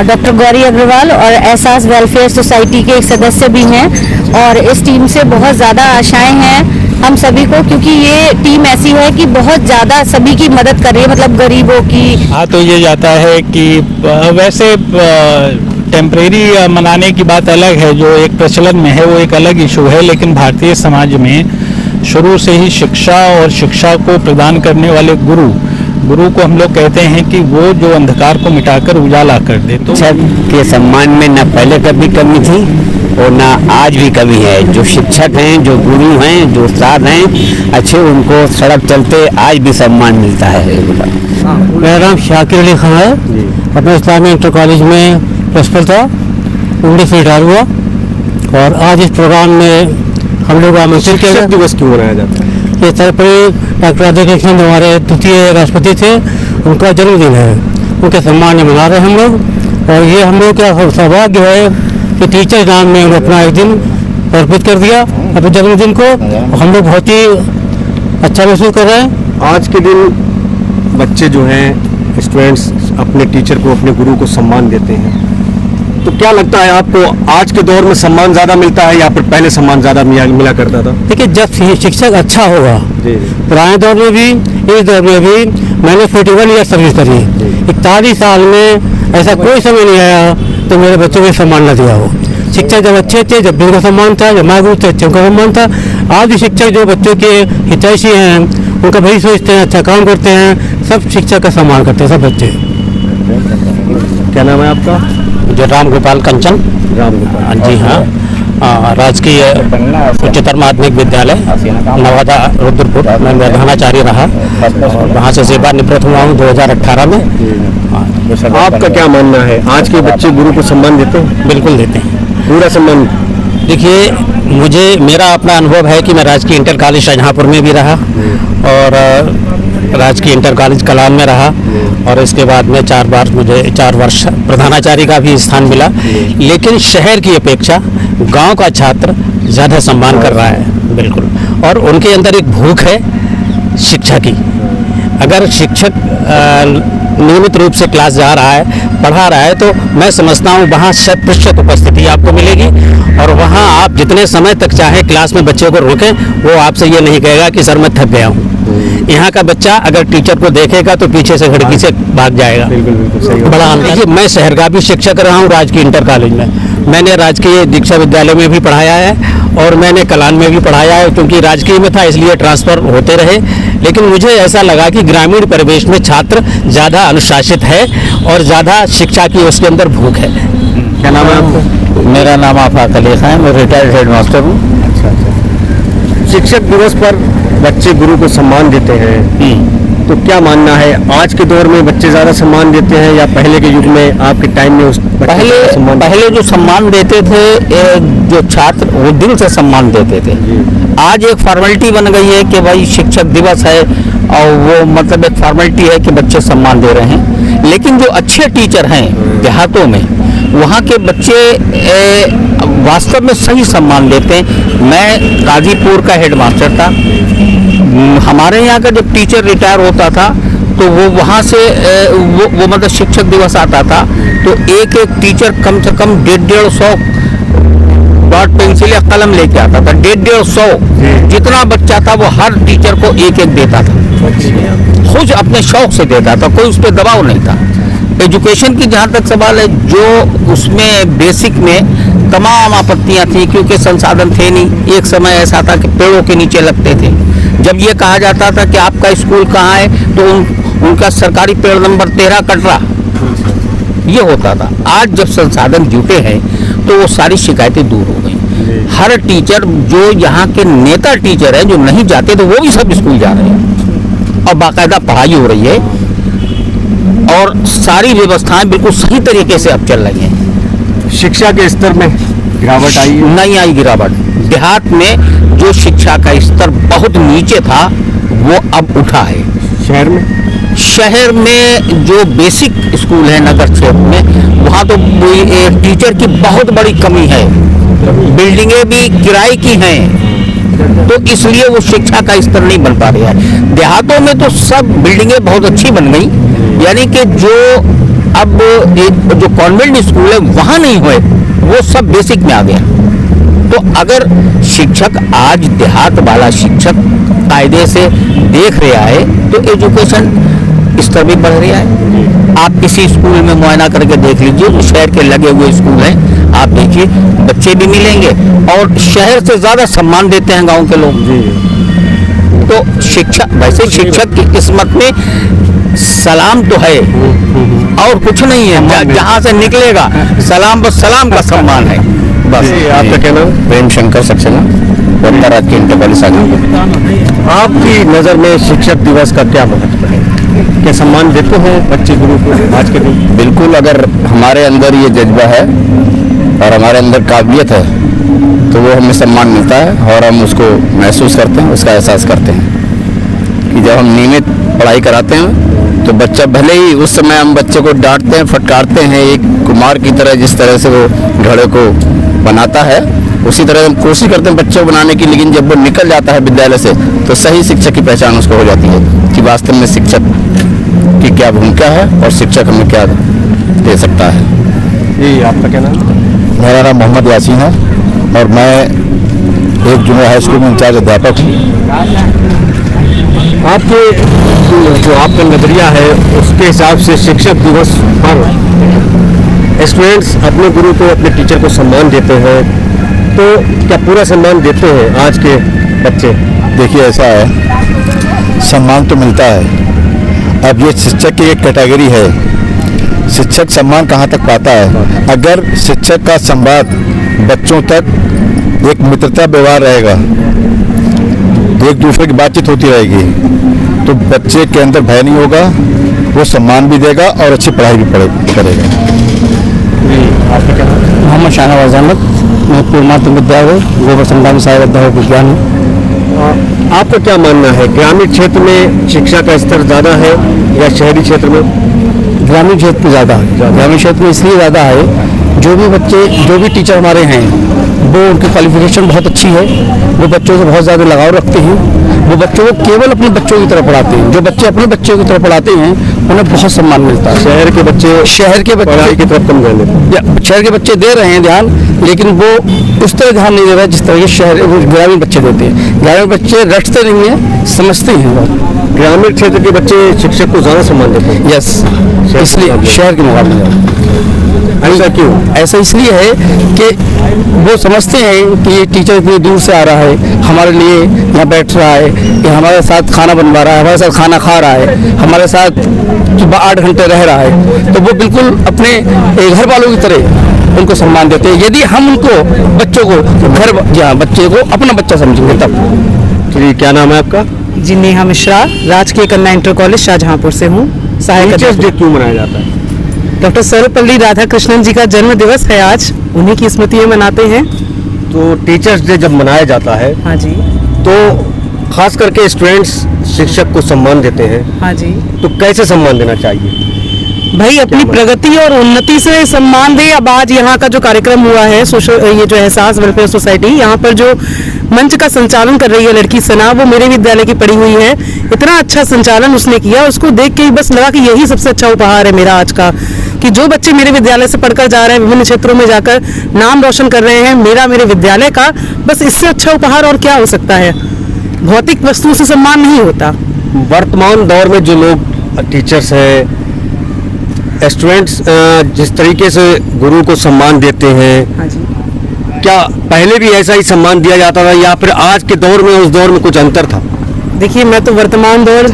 Doctor Gauri Agarwal और एहसास welfare society के एक सदस्य भी हैं और इस टीम से बहुत ज़्यादा आशाएं हैं हम सभी को, क्योंकि ये टीम ऐसी है कि बहुत ज़्यादा सभी की मदद कर रही है, मतलब गरीबों की। हाँ, तो ये जाता है कि वैसे टेम्परेरी मनाने की बात अलग है, जो एक प्रचलन में है वो एक अलग इशू है, लेकिन भारतीय समाज में शुरू से ही शिक्षा और शिक्षा को प्रदान करने वाले गुरु को हम लोग कहते हैं कि वो जो अंधकार को मिटाकर उजाला कर दे। तो शिक्षक के सम्मान में न पहले कभी कमी थी और ना आज भी कमी है। जो शिक्षक हैं, जो गुरु हैं, जो उस्ताद हैं, अच्छे, उनको सड़क चलते आज भी सम्मान मिलता है। मेरा नाम शाकिर अली खान है, अपने इस्लामी इंटर कॉलेज में प्रिंसिपल था, इंग्लिश से रिटायर हुआ और आज इस प्रोग्राम में हम लोग आमंत्रित किया। दिवस क्यों मनाया जाता है? ये सर्वपरि डॉक्टर राधाकृष्ण हमारे द्वितीय राष्ट्रपति थे, उनका जन्मदिन है, उनके सम्मान में मना रहे हैं हम लोग। और ये हम लोग का सौभाग्य है कि टीचर नाम में उन्होंने अपना एक दिन अर्पित कर दिया अपने जन्मदिन को। हम लोग बहुत ही अच्छा महसूस कर रहे हैं। आज के दिन बच्चे जो हैं, स्टूडेंट्स अपने टीचर को, अपने गुरु को सम्मान देते हैं, तो क्या लगता है आपको आज के दौर में सम्मान ज़्यादा मिलता है या फिर पहले सम्मान ज़्यादा मिला करता था? देखिए, जब शिक्षक अच्छा होगा, पुराने दौर में भी इस दौर में भी मैंने 41 ईयर सर्विस करी, 41 साल में ऐसा कोई समय नहीं आया तो मेरे बच्चों को सम्मान न दिया हो। शिक्षक जब अच्छे थे, जब भी उनका सम्मान था, जब माँ गुरु थे, अच्छे उनका सम्मान था। आज भी शिक्षक जो बच्चों के हितैषी हैं, उनका भई सोचते हैं, अच्छा काम करते हैं, सब शिक्षक का सम्मान करते हैं, सब बच्चे। क्या नाम है आपका? जो राम गोपाल कंचन। जी हाँ, राजकीय उच्चतर माध्यमिक विद्यालय नवादा रुद्रपुर में प्रधानाचार्य रहा और वहाँ से सेवानिवृत्त हुआ हूँ 2018 में। आपका क्या मानना है, आज के बच्चे गुरु को सम्मान देते हैं? बिल्कुल देते हैं, पूरा सम्मान। देखिए, मेरा अपना अनुभव है कि मैं राजकीय इंटर कॉलेज शाहजहाँपुर में भी रहा और राजकीय इंटर कॉलेज कलान में रहा और इसके बाद में 4 वर्ष प्रधानाचार्य का भी स्थान मिला। लेकिन शहर की अपेक्षा गांव का छात्र ज़्यादा सम्मान कर रहा है, बिल्कुल। और उनके अंदर एक भूख है शिक्षा की। अगर शिक्षक नियमित रूप से क्लास जा रहा है, पढ़ा रहा है, तो मैं समझता हूँ वहाँ 100% उपस्थिति आपको मिलेगी और वहाँ आप जितने समय तक चाहे क्लास में बच्चों को रोकें, वो आपसे ये नहीं कहेगा कि सर मैं थक गया हूँ। यहाँ का बच्चा अगर टीचर को देखेगा तो पीछे से खिड़की से भाग जाएगा। बड़ा अंतर। मैं शहर का भी शिक्षक रहा हूँ राजकीय इंटर कॉलेज में, मैंने राजकीय दीक्षा विद्यालय में भी पढ़ाया है और मैंने कलान में भी पढ़ाया है, क्योंकि राजकीय में था इसलिए ट्रांसफ़र होते रहे। लेकिन मुझे ऐसा लगा कि ग्रामीण परिवेश में छात्र ज़्यादा अनुशासित है और ज़्यादा शिक्षा की उसके अंदर भूख है। क्या नाम है आपका? मेरा नाम आफाक अली खान है, मैं रिटायर्ड हेड मास्टर हूँ। शिक्षक दिवस पर बच्चे गुरु को सम्मान देते हैं, तो क्या मानना है, आज के दौर में बच्चे ज़्यादा सम्मान देते हैं या पहले के युग में, आपके टाइम में पहले जो सम्मान देते थे जो छात्र, वो दिल से सम्मान देते थे। आज एक फॉर्मेलिटी बन गई है कि भाई शिक्षक दिवस है और वो मतलब एक फॉर्मेलिटी है कि बच्चे सम्मान दे रहे हैं। लेकिन जो अच्छे टीचर हैं देहातों में, वहाँ के बच्चे वास्तव में सही सम्मान लेते हैं। मैं गाजीपुर का हेड मास्टर था, हमारे यहाँ का जब टीचर रिटायर होता था तो वो वहाँ से वो मतलब शिक्षक दिवस आता था तो एक टीचर कम से कम 150 डॉट पेंसिल या कलम लेके आता था। 150 जितना बच्चा था वो हर टीचर को एक देता था, खुद अपने शौक से देता था, कोई उस पर दबाव नहीं था। एजुकेशन की जहाँ तक सवाल है, जो उसमें बेसिक में तमाम आपत्तियाँ थी क्योंकि संसाधन थे नहीं। एक समय ऐसा था कि पेड़ों के नीचे लगते थे। जब ये कहा जाता था कि आपका स्कूल कहाँ है तो उनका सरकारी पेड़ नंबर 13 कटरा, ये होता था। आज जब संसाधन जुटे हैं तो वो सारी शिकायतें दूर हो गई। हर टीचर, जो यहाँ के नेता टीचर हैं जो नहीं जाते तो वो भी सब स्कूल जा रहे हैं और बाकायदा पढ़ाई हो रही है और सारी व्यवस्थाएं बिल्कुल सही तरीके से अब चल रही हैं। शिक्षा के स्तर में गिरावट आई है? नहीं आई गिरावट। देहात में जो शिक्षा का स्तर बहुत नीचे था वो अब उठा है। शहर में जो बेसिक स्कूल है नगर क्षेत्र में, वहाँ तो टीचर की बहुत बड़ी कमी है, बिल्डिंगें भी किराए की हैं, तो इसलिए वो शिक्षा का स्तर नहीं बन पा रहा है। देहातों में तो सब बिल्डिंगें बहुत अच्छी बन गई, यानी कि जो अब जो कॉन्वेंट स्कूल है वहाँ नहीं हुए, वो सब बेसिक में आ गया। तो अगर शिक्षक आज देहात वाला शिक्षक कायदे से देख रहा है तो एजुकेशन स्तर भी बढ़ रहा है। आप किसी स्कूल में मुआयना करके देख लीजिए, जो शहर के लगे हुए स्कूल हैं, आप देखिए बच्चे भी मिलेंगे और शहर से ज्यादा सम्मान देते हैं गांव के लोग। तो शिक्षा, वैसे शिक्षक की किस्मत में सलाम तो है और कुछ नहीं है, जहाँ से निकलेगा सलाम, बस सलाम का सम्मान है बस। आपका कहना? प्रेम शंकर सक्सेना, उत्तराज के इंटर कॉलेज सागर। आपकी नज़र में शिक्षक दिवस का क्या महत्व है? क्या सम्मान देते हैं बच्चे गुरु को आज के दिन? बिल्कुल, अगर हमारे अंदर ये जज्बा है और हमारे अंदर काबिलियत है तो वो हमें सम्मान मिलता है और हम उसको महसूस करते हैं, उसका एहसास करते हैं कि जब हम नियमित पढ़ाई कराते हैं तो बच्चा, भले ही उस समय हम बच्चे को डांटते हैं, फटकारते हैं, एक कुमार की तरह जिस तरह से वो घड़े को बनाता है उसी तरह हम कोशिश करते हैं बच्चे को बनाने की, लेकिन जब वो निकल जाता है विद्यालय से तो सही शिक्षक की पहचान उसको हो जाती है कि वास्तव में शिक्षक की क्या भूमिका है और शिक्षक हमें क्या दे सकता है। जी, आपका क्या नाम? मेरा नाम मोहम्मद यासीन है और मैं एक जूनियर हाई स्कूल में इंचार्ज अध्यापक हूँ। आपके जो आपका नजरिया है उसके हिसाब से शिक्षक दिवस पर स्टूडेंट्स अपने गुरु को, अपने टीचर को सम्मान देते हैं, तो क्या पूरा सम्मान देते हैं आज के बच्चे? देखिए, ऐसा है, सम्मान तो मिलता है। अब ये शिक्षक की एक कैटेगरी है, शिक्षक सम्मान कहाँ तक पाता है? अगर शिक्षक का संवाद बच्चों तक एक मित्रता व्यवहार रहेगा, एक दूसरे की बातचीत होती रहेगी, तो बच्चे के अंदर भय नहीं होगा, वो सम्मान भी देगा और अच्छी पढ़ाई भी करेगा। मोहम्मद शाहनवाज अहमद, मैं पूर्व माध्यमिक विद्यालय गोबर संडा में सहायक अध्यापक विज्ञान हूँ। आपका क्या मानना है, ग्रामीण क्षेत्र में शिक्षा का स्तर ज़्यादा है या शहरी क्षेत्र में? ग्रामीण क्षेत्र में ज़्यादा है। ग्रामीण क्षेत्र में इसलिए ज़्यादा है, जो भी बच्चे, जो भी टीचर हमारे हैं, वो उनकी क्वालिफिकेशन बहुत अच्छी है, वो बच्चों से बहुत ज़्यादा लगाव रखते हैं, वो बच्चों को केवल अपने बच्चों की तरह पढ़ाते हैं। जो बच्चे अपने बच्चों की तरह पढ़ाते हैं उन्हें बहुत सम्मान मिलता है। शहर के बच्चे पढ़ाई की तरफ कम ध्यान देते हैं। शहर के बच्चे दे रहे हैं ध्यान, लेकिन वो उस तरह ध्यान नहीं दे रहे जिस तरह के ग्रामीण बच्चे देते हैं। ग्रामीण बच्चे रटते नहीं हैं, समझते हैं बहुत। ग्रामीण क्षेत्र के बच्चे शिक्षक को ज़्यादा सम्मान देते हैं। यस, इसलिए शहर के मुकाबले। ऐसा क्यों? ऐसा इसलिए है कि वो समझते हैं कि ये टीचर इतनी दूर से आ रहा है, हमारे लिए यहाँ बैठ रहा है, ये हमारे साथ खाना बनवा रहा है, हमारे साथ खाना खा रहा है, हमारे साथ सुबह 8 घंटे रह रहा है, तो वो बिल्कुल अपने घर वालों की तरह उनको सम्मान देते हैं। यदि हम उनको बच्चों को बच्चे को अपना बच्चा समझेंगे तब। जी, क्या नाम है आपका? जी, नेहा मिश्रा, राजकीय कन्या इंटर कॉलेज शाहजहांपुर से हूँ, सहायक टीचर्स डे अध्यापक। क्यों मनाया जाता है? डॉक्टर सर्वपल्ली राधाकृष्णन जी का जन्म दिवस है आज, उन्हीं की स्मृति में मनाते हैं। तो टीचर्स डे जब मनाया जाता है हाँ जी, तो खास करके स्टूडेंट्स शिक्षक को सम्मान देते हैं, हाँ जी। तो कैसे सम्मान देना चाहिए? भाई अपनी प्रगति और उन्नति से सम्मान दे। अब आज यहाँ का जो कार्यक्रम हुआ है, सोशल, ये जो एहसास वेलफेयर सोसाइटी, यहाँ पर जो मंच का संचालन कर रही है लड़की सना, वो मेरे विद्यालय की पढ़ी हुई है। इतना अच्छा संचालन उसने किया, उसको देख के ही बस लगा कि यही सबसे अच्छा उपहार है मेरा आज का, कि जो बच्चे मेरे विद्यालय से पढ़कर जा रहे हैं, विभिन्न क्षेत्रों में जाकर नाम रोशन कर रहे हैं मेरे विद्यालय का, बस इससे अच्छा उपहार और क्या हो सकता है। भौतिक वस्तु से सम्मान नहीं होता। वर्तमान दौर में जो लोग टीचर्स हैं, स्टूडेंट्स जिस तरीके से गुरु को सम्मान देते हैं, हाँ जी। क्या पहले भी ऐसा ही सम्मान दिया जाता था या फिर आज के दौर में उस दौर में कुछ अंतर था? देखिए, मैं तो वर्तमान दौर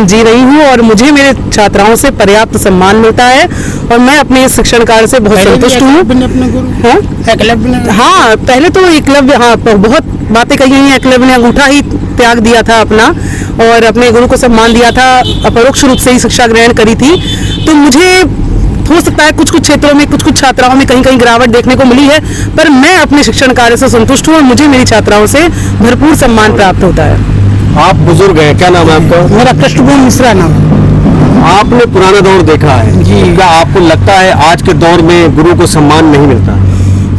जी रही हूँ और मुझे मेरे छात्राओं से पर्याप्त सम्मान मिलता है और मैं अपने इस शिक्षण कार्य से बहुत संतुष्ट हूँ। हाँ, पहले तो एकलव्य, हाँ, बहुत बातें कही हैं। एकलव्य ने अंगूठा ही त्याग दिया था अपना और अपने गुरु को सम्मान दिया था, अपरोक्ष रूप से ही शिक्षा ग्रहण करी थी। तो मुझे हो सकता है कुछ क्षेत्रों में, कुछ छात्राओं में कहीं गिरावट देखने को मिली है, पर मैं अपने शिक्षण कार्य से संतुष्ट हूँ और मुझे मेरी छात्राओं से भरपूर सम्मान प्राप्त होता है। आप बुजुर्ग हैं, क्या नाम है आपका? मेरा कृष्णभूमि मिश्रा नाम। आपने पुराना दौर देखा है जी, क्या आपको लगता है आज के दौर में गुरु को सम्मान नहीं मिलता?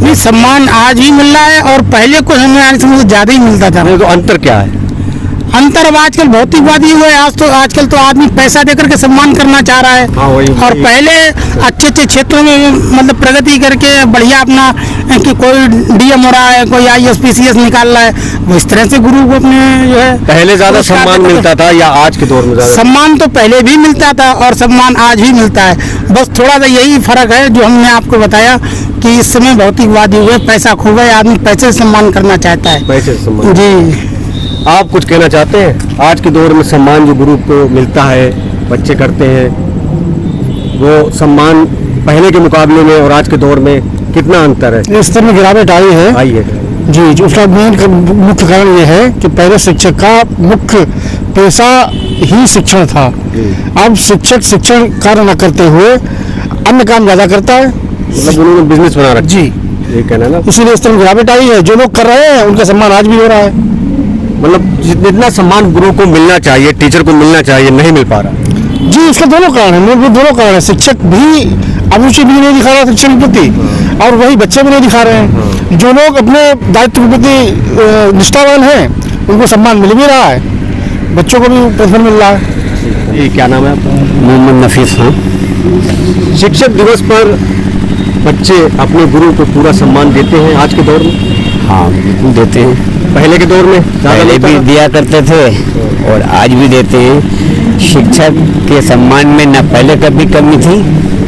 नहीं, सम्मान आज भी मिल रहा है और पहले को सम्मान से मुझे ज्यादा ही मिलता था। तो अंतर क्या है? अंतर अब आजकल भौतिकवादी हुए। आजकल तो आदमी पैसा देकर के सम्मान करना चाह रहा है। हाँ, वही। और पहले अच्छे अच्छे क्षेत्रों में मतलब प्रगति करके बढ़िया अपना कि कोई डीएम हो रहा है, कोई आईएएस पीसीएस निकाल रहा है, वो इस तरह से गुरु को अपने जो है पहले ज्यादा पुरस्कार सम्मान देते थे। मिलता था या आज के दौर में ज्यादा? सम्मान तो पहले भी मिलता था और सम्मान आज भी मिलता है। बस थोड़ा सा यही फर्क है जो हमने आपको बताया कि इस समय भौतिकवादी हुए, पैसा खूब है, आदमी पैसे से सम्मान करना चाहता है। पैसे से सम्मान। जी, आप कुछ कहना चाहते हैं? आज के दौर में सम्मान जो गुरु को मिलता है, बच्चे करते हैं, वो सम्मान पहले के मुकाबले में और आज के दौर में कितना अंतर है? इस तरह गिरावट आई है। आई है। जी, जो उसका मुख्य कारण ये है कि पहले शिक्षक का मुख्य पेशा ही शिक्षण था। अब शिक्षक शिक्षण कार्य न करते हुए अन्य काम ज्यादा करता है। मतलब उन्होंने बिजनेस बना रखा। जी, ये कहना है ना। इसीलिए इस तरह गिरावट आई है। जो लोग कर रहे हैं उनका सम्मान आज भी हो रहा है। मतलब जितना सम्मान गुरु को मिलना चाहिए, टीचर को मिलना चाहिए, नहीं मिल पा रहा। जी, इसके दोनों कारण है, मूलभूत दोनों कारण है। शिक्षक भी अभिरुचि भी नहीं दिखा रहा शिक्षण के प्रति, और वही बच्चे भी नहीं दिखा रहे हैं। जो लोग अपने दायित्व के प्रति निष्ठावान हैं उनको सम्मान मिल भी रहा है, बच्चों को भी प्रतिफल मिल रहा है। ये क्या नाम है आपका? मोहम्मद नफीस खान। शिक्षक दिवस पर बच्चे अपने गुरु को पूरा सम्मान देते हैं आज के दौर में? हाँ, बिल्कुल देते हैं। पहले के दौर में पहले मिलता भी था? दिया करते थे और आज भी देते हैं। शिक्षक के सम्मान में न पहले कभी कमी थी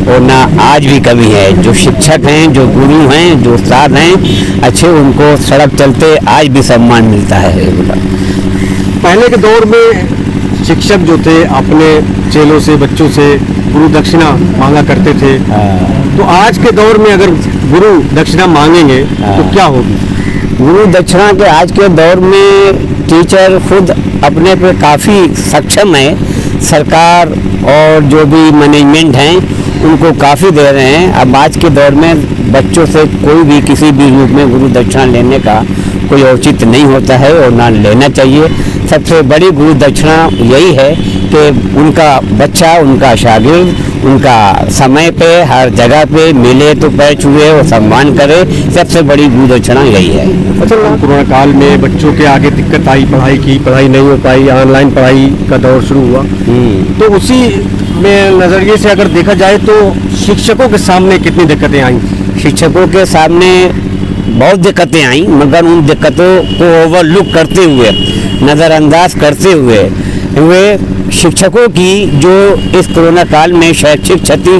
और ना आज भी कमी है। जो शिक्षक हैं, जो गुरु हैं, जो उस्ताद हैं अच्छे, उनको सड़क चलते आज भी सम्मान मिलता है। पहले के दौर में शिक्षक जो थे अपने चेलों से, बच्चों से गुरु दक्षिणा मांगा करते थे। तो आज के दौर में अगर गुरु दक्षिणा मांगेंगे तो क्या होगी? गुरु दक्षिणा के आज के दौर में टीचर खुद अपने पे काफ़ी सक्षम है। सरकार और जो भी मैनेजमेंट हैं उनको काफ़ी दे रहे हैं। अब आज के दौर में बच्चों से कोई भी किसी भी रूप में गुरु दक्षिणा लेने का कोई औचित्य नहीं होता है और ना लेना चाहिए। सबसे बड़ी गुरु दक्षिणा यही है कि उनका बच्चा, उनका शागिर्द, उनका समय पे हर जगह पे मिले तो पैर छुए और सम्मान करे। सबसे बड़ी गुरु दक्षिणा यही है। अच्छा, कोरोना काल में बच्चों के आगे दिक्कत आई, पढ़ाई नहीं हो पाई, ऑनलाइन पढ़ाई का दौर शुरू हुआ। तो उसी में नज़रिए से अगर देखा जाए तो शिक्षकों के सामने कितनी दिक्कतें आई? शिक्षकों के सामने बहुत दिक्कतें आई, मगर उन दिक्कतों को ओवरलुक करते हुए, नज़रअंदाज करते हुए शिक्षकों की जो इस कोरोना काल में शैक्षिक क्षति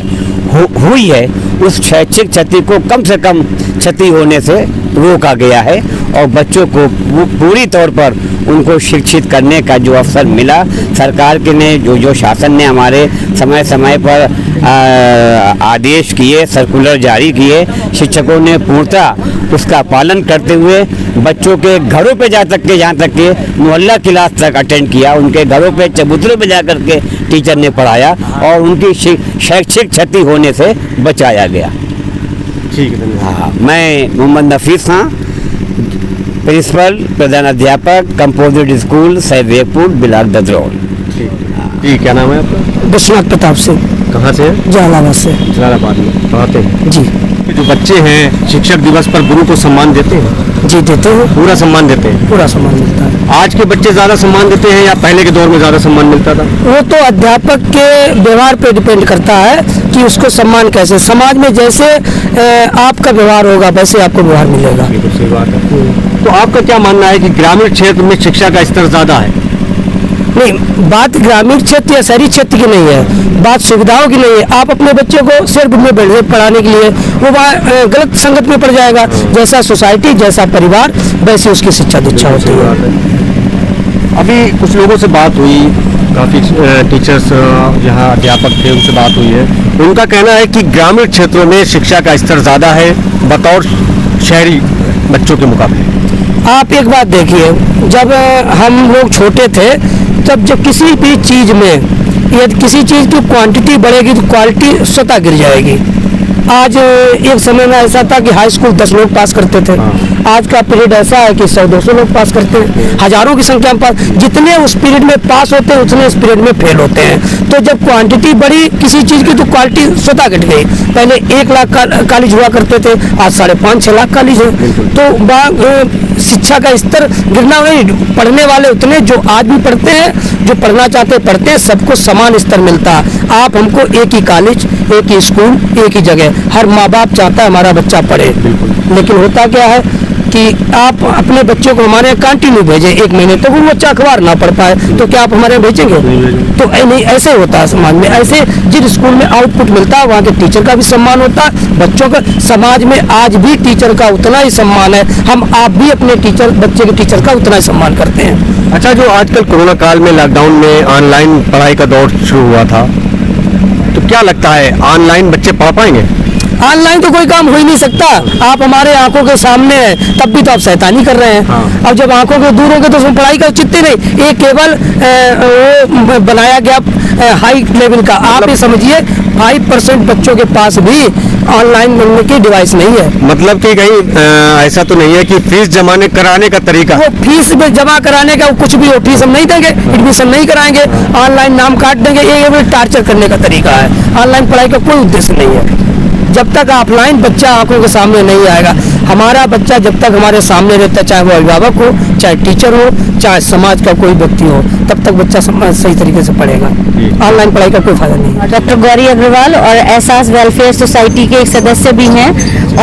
हुई है, उस शैक्षिक क्षति को कम से कम क्षति होने से रोका गया है और बच्चों को पूरी तौर पर उनको शिक्षित करने का जो अवसर मिला, सरकार के ने जो शासन ने हमारे समय समय पर आदेश किए, सर्कुलर जारी किए, शिक्षकों ने पूर्णतः उसका पालन करते हुए बच्चों के घरों पे जहाँ तक के मोहल्ला क्लास तक अटेंड किया। उनके घरों पे चबूतरों पे जा कर के टीचर ने पढ़ाया और उनकी शैक्षिक क्षति होने से बचाया गया। ठीक है, धन्यवाद। हाँ, मैं मोहम्मद नफीस खान, प्रिंसिपल, प्रधान अध्यापक, composite school, Saidpur, block Dadraul. जी, क्या नाम है आपका? विश्वनाथ प्रताप सिंह, कहाँ से है? जहानाबाद से। जलालाबाद में पढ़ाते हैं। जी, जो बच्चे हैं शिक्षक दिवस पर गुरु को सम्मान देते हैं? जी देते हैं, पूरा सम्मान देते हैं। पूरा सम्मान मिलता है। आज के बच्चे ज्यादा सम्मान देते हैं या पहले के दौर में ज्यादा सम्मान मिलता था? वो तो अध्यापक के व्यवहार पे डिपेंड करता है कि उसको सम्मान कैसे, समाज में जैसे आपका व्यवहार होगा वैसे आपको व्यवहार मिलेगा। ये तो सही बात है। तो आपका क्या मानना है कि ग्रामीण क्षेत्र में शिक्षा का स्तर ज्यादा है? नहीं, बात ग्रामीण क्षेत्र या शहरी क्षेत्र की नहीं है, बात सुविधाओं की नहीं है। आप अपने बच्चे को सिर्फ में बैठे पढ़ाने के लिए वो गलत संगत में पड़ जाएगा। जैसा सोसाइटी, जैसा परिवार, वैसी उसकी शिक्षा दीक्षा होती है। अभी कुछ लोगों से बात हुई, काफ़ी टीचर्स यहाँ अध्यापक थे, उनसे बात हुई है। उनका कहना है कि ग्रामीण क्षेत्रों में शिक्षा का स्तर ज़्यादा है बतौर शहरी बच्चों के मुकाबले। आप एक बात देखिए, जब हम लोग छोटे थे तब जब किसी भी चीज़ में यदि किसी चीज़ की क्वांटिटी बढ़ेगी तो क्वालिटी स्वतः गिर जाएगी। आज एक समय में ऐसा था कि हाई स्कूल 10 लोग पास करते थे, आज का पीरियड ऐसा है कि 100-200 लोग पास करते हैं, हजारों की संख्या में पास। जितने उस पीरियड में पास होते हैं उतने इस पीरियड में फेल होते हैं। तो जब क्वांटिटी बढ़ी किसी चीज़ की तो क्वालिटी स्वतः घट गई। पहले 1 लाख कॉलेज हुआ करते थे, आज 5.5-6 लाख कॉलेज है। तो शिक्षा का स्तर गिरना नहीं, पढ़ने वाले उतने जो आज भी पढ़ते हैं, जो पढ़ना चाहते हैं पढ़ते हैं, सबको समान स्तर मिलता है। आप हमको एक ही कॉलेज, एक ही स्कूल, एक ही जगह, हर माँ बाप चाहता है हमारा बच्चा पढ़े, लेकिन होता क्या है कि आप अपने बच्चों को हमारे यहाँ कंटिन्यू भेजें 1 महीने तक, वो बच्चा अखबार ना पढ़ पाए तो क्या आप हमारे यहाँ भेजेंगे? तो नहीं, ऐसे होता है समाज में। ऐसे जिस स्कूल में आउटपुट मिलता है वहाँ के टीचर का भी सम्मान होता है, बच्चों का। समाज में आज भी टीचर का उतना ही सम्मान है, हम आप भी अपने टीचर, बच्चे के टीचर का उतना ही सम्मान करते हैं। अच्छा, जो आजकल कोरोना काल में लॉकडाउन में ऑनलाइन पढ़ाई का दौर शुरू हुआ था, तो क्या लगता है ऑनलाइन बच्चे पढ़ पाएंगे? ऑनलाइन तो कोई काम हो ही नहीं सकता। आप हमारे आंखों के सामने हैं तब भी तो आप शैतानी कर रहे हैं। अब जब आंखों के दूर होंगे तो उसमें पढ़ाई का चित्त नहीं। ये केवल वो बनाया गया हाई लेवल का। आप ये समझिए 5% बच्चों के पास भी ऑनलाइन मिलने की डिवाइस नहीं है। मतलब कि कहीं ऐसा तो नहीं है कि फीस जमा कराने का तरीका? वो फीस में जमा कराने का कुछ भी हो, फीस हम नहीं देंगे, एडमिशन नहीं कराएंगे, ऑनलाइन नाम काट देंगे, ये टार्चर करने का तरीका है। ऑनलाइन पढ़ाई का कोई उद्देश्य नहीं है। जब तक ऑफलाइन बच्चा आंखों के सामने नहीं आएगा, हमारा बच्चा जब तक हमारे सामने रहता है, चाहे वो अभिभावक हो, चाहे टीचर हो, चाहे समाज का कोई व्यक्ति हो, तब तक बच्चा सही तरीके से पढ़ेगा। ऑनलाइन पढ़ाई का कोई फायदा नहीं है। डॉक्टर गौरी अग्रवाल और एहसास वेलफेयर सोसाइटी के एक सदस्य भी हैं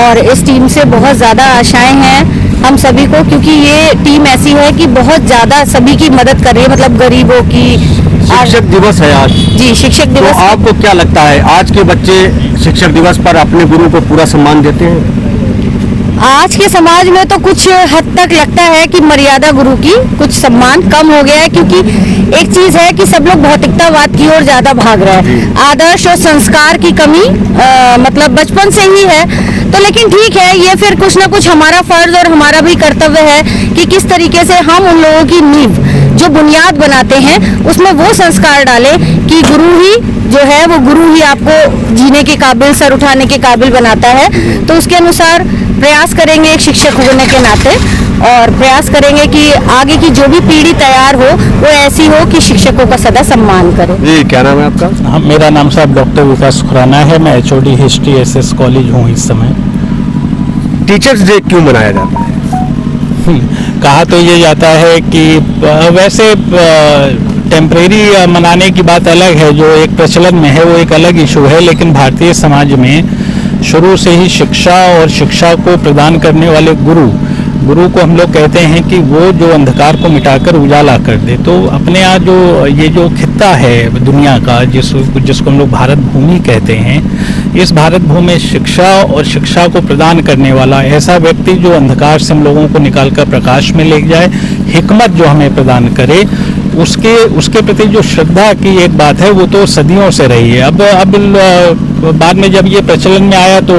और इस टीम से बहुत ज़्यादा आशाएं हैं हम सभी को, क्योंकि ये टीम ऐसी है कि बहुत ज़्यादा सभी की मदद कर रही है, मतलब गरीबों की। शिक्षक दिवस है आज। जी, शिक्षक दिवस। तो आपको क्या लगता है आज के बच्चे शिक्षक दिवस पर अपने गुरु को पूरा सम्मान देते हैं? आज के समाज में तो कुछ हद तक लगता है कि मर्यादा गुरु की कुछ सम्मान कम हो गया है, क्योंकि एक चीज है कि सब लोग भौतिकतावाद की ओर ज्यादा भाग रहे हैं। आदर्श और संस्कार की कमी मतलब बचपन से ही है। तो लेकिन ठीक है, ये फिर कुछ ना कुछ हमारा फर्ज और हमारा भी कर्तव्य है कि किस तरीके से हम उन लोगों की नींव जो बुनियाद बनाते हैं उसमें वो संस्कार डालें कि गुरु ही जो है वो गुरु ही आपको जीने के काबिल, सर उठाने के काबिल बनाता है। तो उसके अनुसार प्रयास करेंगे एक शिक्षक होने के नाते, और प्रयास करेंगे कि आगे की जो भी पीढ़ी तैयार हो वो ऐसी हो कि शिक्षकों का सदा सम्मान करे। जी, क्या नाम है आपका? हाँ, मेरा नाम साहब डॉक्टर विकास खुराना है। मैं HOD हिस्ट्री SS कॉलेज हूँ इस समय। टीचर्स डे क्यों मनाया जाता है? कहा तो ये जाता है कि वैसे टेम्परेरी मनाने की बात अलग है, जो एक प्रचलन में है वो एक अलग इशू है, लेकिन भारतीय समाज में शुरू से ही शिक्षा और शिक्षा को प्रदान करने वाले गुरु को हम लोग कहते हैं कि वो जो अंधकार को मिटाकर उजाला कर दे। तो अपने यहाँ जो ये जो खित्ता है दुनिया का जिसको हम लोग भारत भूमि कहते हैं, इस भारत भूमि में शिक्षा और शिक्षा को प्रदान करने वाला ऐसा व्यक्ति जो अंधकार से हम लोगों को निकालकर प्रकाश में ले जाए, हिकमत जो हमें प्रदान करे, उसके प्रति जो श्रद्धा की एक बात है वो तो सदियों से रही है। अब बाद में जब ये प्रचलन में आया तो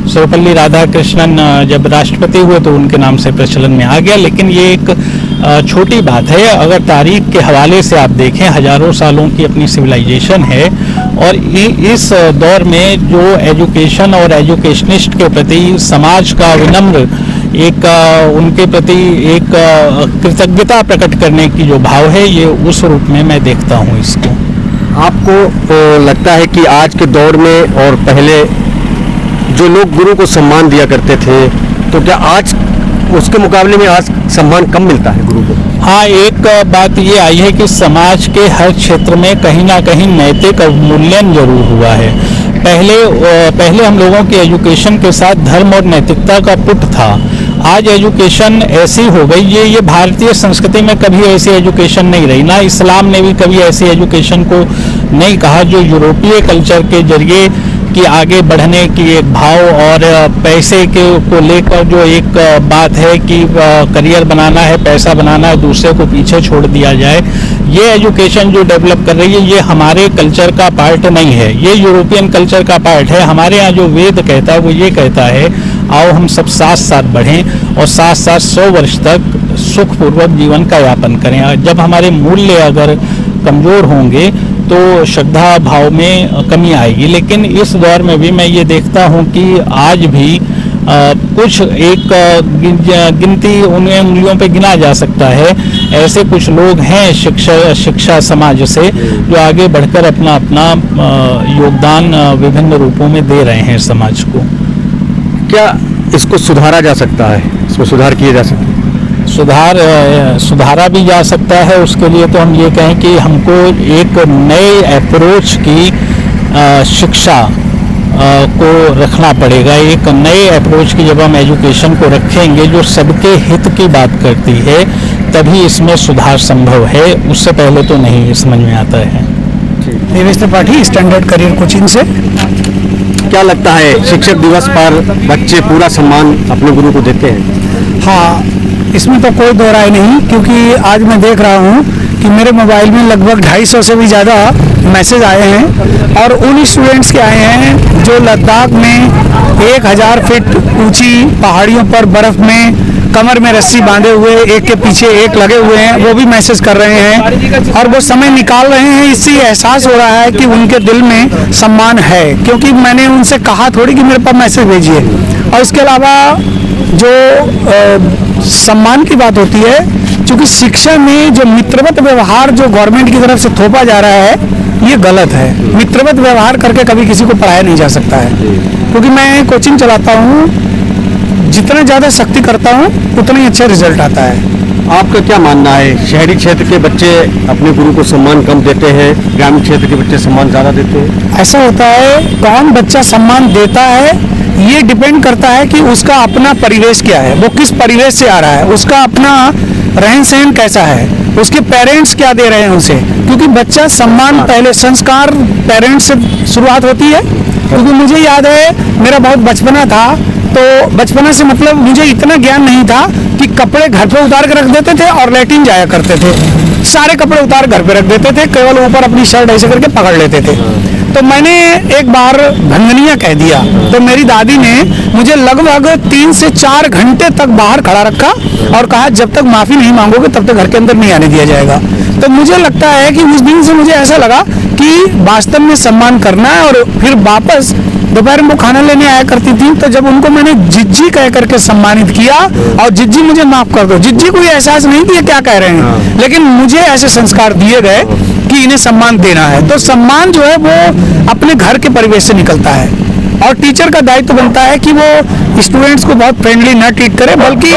सर्वपल्ली राधाकृष्णन जब राष्ट्रपति हुए तो उनके नाम से प्रचलन में आ गया, लेकिन ये एक छोटी बात है। अगर तारीख के हवाले से आप देखें, हजारों सालों की अपनी सिविलाइजेशन है, और इस दौर में जो एजुकेशन और एजुकेशनिस्ट के प्रति समाज का विनम्र एक उनके प्रति एक कृतज्ञता प्रकट करने की जो भाव है, ये उस रूप में मैं देखता हूँ इसको। आपको लगता है कि आज के दौर में और पहले जो लोग गुरु को सम्मान दिया करते थे, तो क्या आज उसके मुकाबले में आज सम्मान कम मिलता है गुरु को? हाँ, एक बात ये आई है कि समाज के हर क्षेत्र में कहीं ना कहीं नैतिक अवमूल्यन जरूर हुआ है। पहले हम लोगों की एजुकेशन के साथ धर्म और नैतिकता का पुट था। आज एजुकेशन ऐसी हो गई, ये भारतीय संस्कृति में कभी ऐसी एजुकेशन नहीं रही, ना इस्लाम ने भी कभी ऐसी एजुकेशन को नहीं कहा जो यूरोपीय कल्चर के जरिए कि आगे बढ़ने की एक भाव और पैसे के को लेकर जो एक बात है कि करियर बनाना है, पैसा बनाना है, दूसरे को पीछे छोड़ दिया जाए, ये एजुकेशन जो डेवलप कर रही है ये हमारे कल्चर का पार्ट नहीं है, ये यूरोपियन कल्चर का पार्ट है। हमारे यहाँ जो वेद कहता है वो ये कहता है, आओ हम सब साथ साथ बढ़ें और साथ साथ 100 वर्ष तक सुखपूर्वक जीवन का यापन करें। जब हमारे मूल्य अगर कमज़ोर होंगे तो श्रद्धा भाव में कमी आएगी। लेकिन इस दौर में भी मैं ये देखता हूँ कि आज भी कुछ एक गिनती उन्हें उंगलियों पे गिना जा सकता है, ऐसे कुछ लोग हैं शिक्षा समाज से जो आगे बढ़कर अपना अपना योगदान विभिन्न रूपों में दे रहे हैं समाज को। क्या इसको सुधारा जा सकता है, इसमें सुधार किया जा सकता है? सुधारा भी जा सकता है। उसके लिए तो हम ये कहें कि हमको एक नए अप्रोच की शिक्षा को रखना पड़ेगा। एक नए अप्रोच की जब हम एजुकेशन को रखेंगे जो सबके हित की बात करती है, तभी इसमें सुधार संभव है, उससे पहले तो नहीं समझ में आता है। Devesh Tripathi, standard career coaching से। क्या लगता है शिक्षक दिवस पर बच्चे पूरा सम्मान अपने गुरु को देते हैं? हाँ, इसमें तो कोई दो राय नहीं, क्योंकि आज मैं देख रहा हूँ कि मेरे मोबाइल में लगभग 250 से भी ज़्यादा मैसेज आए हैं और उन स्टूडेंट्स के आए हैं जो लद्दाख में 1000 फीट ऊंची पहाड़ियों पर बर्फ़ में कमर में रस्सी बांधे हुए एक के पीछे एक लगे हुए हैं, वो भी मैसेज कर रहे हैं और वो समय निकाल रहे हैं। इससे एहसास हो रहा है कि उनके दिल में सम्मान है, क्योंकि मैंने उनसे कहा थोड़ी कि मेरे पास मैसेज भेजिए। और उसके अलावा जो सम्मान की बात होती है, क्योंकि शिक्षा में जो मित्रवत व्यवहार जो गवर्नमेंट की तरफ से थोपा जा रहा है, ये गलत है। मित्रवत व्यवहार करके कभी किसी को पढ़ाया नहीं जा सकता है, क्योंकि मैं कोचिंग चलाता हूँ, जितना ज़्यादा सख्ती करता हूँ उतना ही अच्छा रिजल्ट आता है। आपका क्या मानना है, शहरी क्षेत्र के बच्चे अपने गुरु को सम्मान कम देते हैं, ग्रामीण क्षेत्र के बच्चे सम्मान ज़्यादा देते हैं? ऐसा होता है, कौन बच्चा सम्मान देता है ये डिपेंड करता है कि उसका अपना परिवेश क्या है, वो किस परिवेश से आ रहा है, उसका अपना रहन सहन कैसा है, उसके पेरेंट्स क्या दे रहे हैं उसे। क्योंकि बच्चा सम्मान पहले संस्कार पेरेंट्स से शुरुआत होती है। क्योंकि मुझे याद है, मेरा बहुत बचपना था, तो बचपना से मतलब मुझे इतना ज्ञान नहीं था कि कपड़े घर पे उतार के रख देते थे और लैट्रिन जाया करते थे। सारे कपड़े उतार घर पे रख देते थे, केवल ऊपर अपनी शर्ट ऐसे करके पकड़ लेते थे। तो मैंने एक बार भंगनिया कह दिया, तो मेरी दादी ने मुझे लगभग 3 से 4 घंटे तक बाहर खड़ा रखा और कहा जब तक माफ़ी नहीं मांगोगे तब तक घर के अंदर नहीं आने दिया जाएगा। तो मुझे लगता है कि उस दिन से मुझे ऐसा लगा कि वास्तव में सम्मान करना है। और फिर वापस दोपहर में वो खाना लेने आया करती थी, तो जब उनको मैंने जिज्जी कह करके सम्मानित किया, और जिज्जी मुझे माफ कर दो, जिज्जी को ये एहसास नहीं कि ये क्या कह रहे हैं, लेकिन मुझे ऐसे संस्कार दिए गए कि इन्हें सम्मान देना है। तो सम्मान जो है वो अपने घर के परिवेश से निकलता है, और टीचर का दायित्व बनता है कि वो स्टूडेंट्स को बहुत फ्रेंडली न ट्रीट करे, बल्कि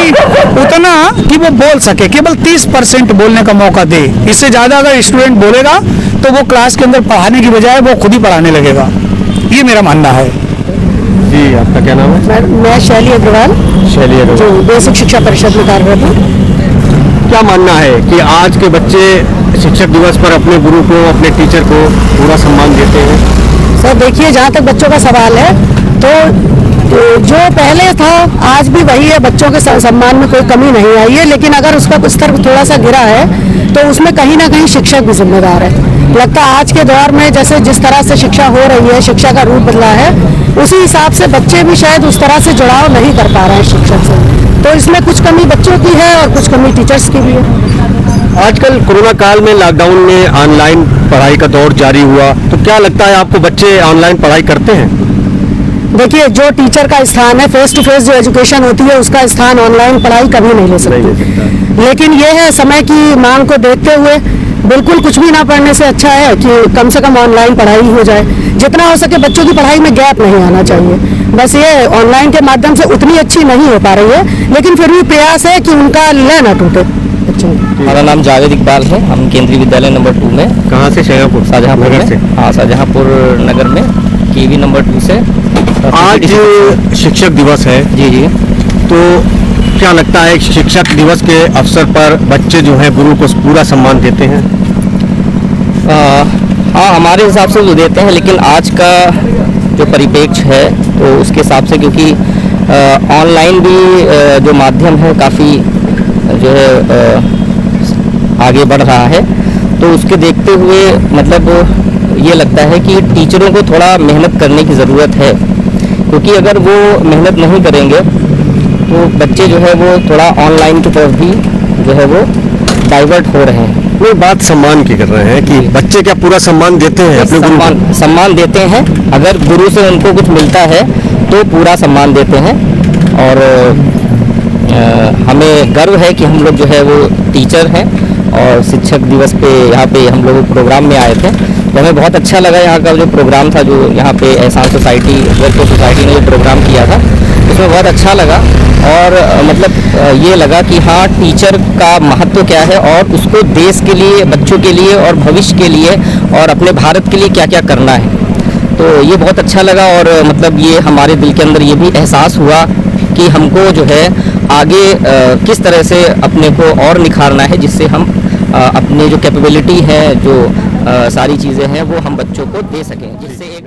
उतना कि वो बोल सके, केवल 30% बोलने का मौका दे। इससे ज़्यादा अगर स्टूडेंट बोलेगा तो वो क्लास के अंदर पढ़ाने की बजाय वो खुद ही पढ़ाने लगेगा। ये मेरा मानना है। जी, आपका क्या नाम है? मैं शैली अग्रवाल, शैली अग्रवाल। जो बेसिक शिक्षा परिषद में कार्यरत हूँ। क्या मानना है कि आज के बच्चे शिक्षक दिवस पर अपने गुरु को, अपने टीचर को पूरा सम्मान देते हैं? सर देखिए, जहाँ तक बच्चों का सवाल है, तो जो पहले था आज भी वही है, बच्चों के सम्मान में कोई कमी नहीं आई है। लेकिन अगर उसका स्तर थोड़ा सा गिरा है तो उसमें कहीं ना कहीं शिक्षक भी जिम्मेदार है। लगता है आज के दौर में जैसे जिस तरह से शिक्षा हो रही है, शिक्षा का रूप बदला है, उसी हिसाब से बच्चे भी शायद उस तरह से जुड़ाव नहीं कर पा रहे हैं शिक्षक से। तो इसमें कुछ कमी बच्चों की है और कुछ कमी टीचर्स की भी है। आजकल कोरोना काल में, लॉकडाउन में ऑनलाइन पढ़ाई का दौर जारी हुआ, तो क्या लगता है आपको बच्चे ऑनलाइन पढ़ाई करते हैं? देखिए, जो टीचर का स्थान है, फेस टू फेस जो एजुकेशन होती है, उसका स्थान ऑनलाइन पढ़ाई कभी नहीं ले सकती। लेकिन यह है, समय की मांग को देखते हुए बिल्कुल कुछ भी ना पढ़ने से अच्छा है कि कम से कम ऑनलाइन पढ़ाई हो जाए। जितना हो सके बच्चों की पढ़ाई में गैप नहीं आना चाहिए। बस ये ऑनलाइन के माध्यम से उतनी अच्छी नहीं हो पा रही है, लेकिन फिर भी प्रयास है कि उनका लय न टूटे। हमारा नाम जावेद इकबाल है, हम केंद्रीय विद्यालय नंबर 2 में। कहाँ से? शाहजहाँपुर नगर से? हाँ, शाहजहाँपुर नगर में, केवी नंबर 2 से। आज शिक्षक दिवस है जी जी। तो क्या लगता है शिक्षक दिवस के अवसर पर बच्चे जो है गुरु को पूरा सम्मान देते हैं? हाँ, हमारे हिसाब से तो देते हैं, लेकिन आज का जो परिप्रेक्ष्य है तो उसके हिसाब से, क्योंकि ऑनलाइन भी जो माध्यम है काफ़ी जो है आगे बढ़ रहा है, तो उसके देखते हुए मतलब ये लगता है कि टीचरों को थोड़ा मेहनत करने की ज़रूरत है। क्योंकि अगर वो मेहनत नहीं करेंगे तो बच्चे जो है वो थोड़ा ऑनलाइन की तरफ भी जो है वो डाइवर्ट हो रहे हैं। वो बात सम्मान की कर रहे हैं कि बच्चे क्या पूरा सम्मान देते हैं अपने गुरु को? सम्मान देते हैं। अगर गुरु से उनको कुछ मिलता है तो पूरा सम्मान देते हैं। और हमें गर्व है कि हम लोग जो है वो टीचर हैं और शिक्षक दिवस पे यहाँ पे हम लोग प्रोग्राम में आए थे, तो हमें बहुत अच्छा लगा। यहाँ का जो प्रोग्राम था, जो यहाँ पे एहसान सोसाइटी वेलफेयर सोसाइटी ने जो प्रोग्राम किया था, उसमें बहुत अच्छा लगा। और मतलब ये लगा कि हाँ, टीचर का महत्व क्या है और उसको देश के लिए, बच्चों के लिए और भविष्य के लिए और अपने भारत के लिए क्या क्या करना है। तो ये बहुत अच्छा लगा। और मतलब ये हमारे दिल के अंदर ये भी एहसास हुआ कि हमको जो है आगे किस तरह से अपने को और निखारना है, जिससे हम अपने जो कैपेबिलिटी है, जो सारी चीज़ें हैं, वो हम बच्चों को दे सकें, जिससे एक